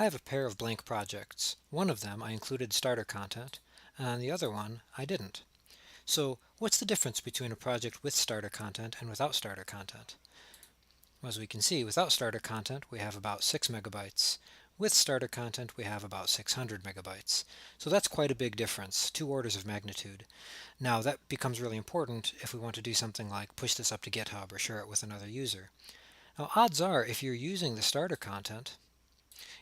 I have a pair of blank projects. One of them I included starter content, and the other one I didn't. So what's the difference between a project with starter content and without starter content? As we can see, without starter content we have about 6 megabytes. With starter content we have about 600 megabytes. So that's quite a big difference, 2 orders of magnitude. Now that becomes really important if we want to do something like push this up to GitHub or share it with another user. Now odds are if you're using the starter content,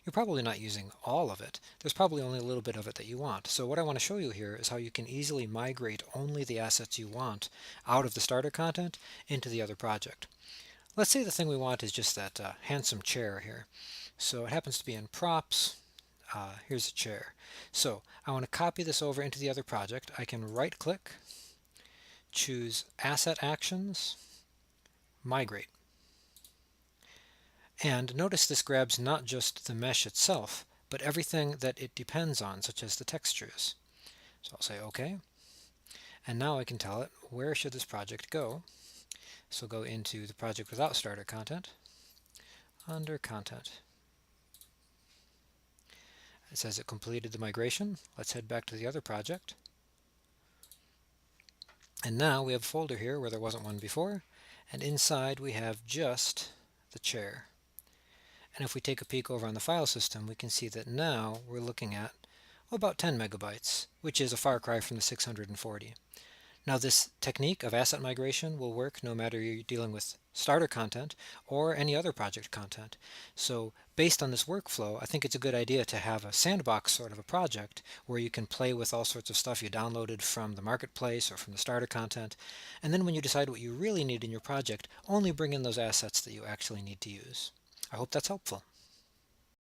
you're probably not using all of it. There's probably only a little bit of it that you want. So what I want to show you here is how you can easily migrate only the assets you want out of the starter content into the other project. Let's say the thing we want is just that handsome chair here. So it happens to be in props. Here's a chair. So I want to copy this over into the other project. I can right click, choose Asset Actions, Migrate. And notice this grabs not just the mesh itself, but everything that it depends on, such as the textures. So I'll say OK. And now I can tell it where should this project go. So go into the project without starter content, under Content. It says it completed the migration. Let's head back to the other project. And now we have a folder here where there wasn't one before, and inside we have just the chair. And if we take a peek over on the file system, we can see that now we're looking at about 10 megabytes, which is a far cry from the 640. Now this technique of asset migration will work no matter you're dealing with starter content or any other project content. So based on this workflow, I think it's a good idea to have a sandbox sort of a project where you can play with all sorts of stuff you downloaded from the marketplace or from the starter content. And then when you decide what you really need in your project, only bring in those assets that you actually need to use. I hope that's helpful.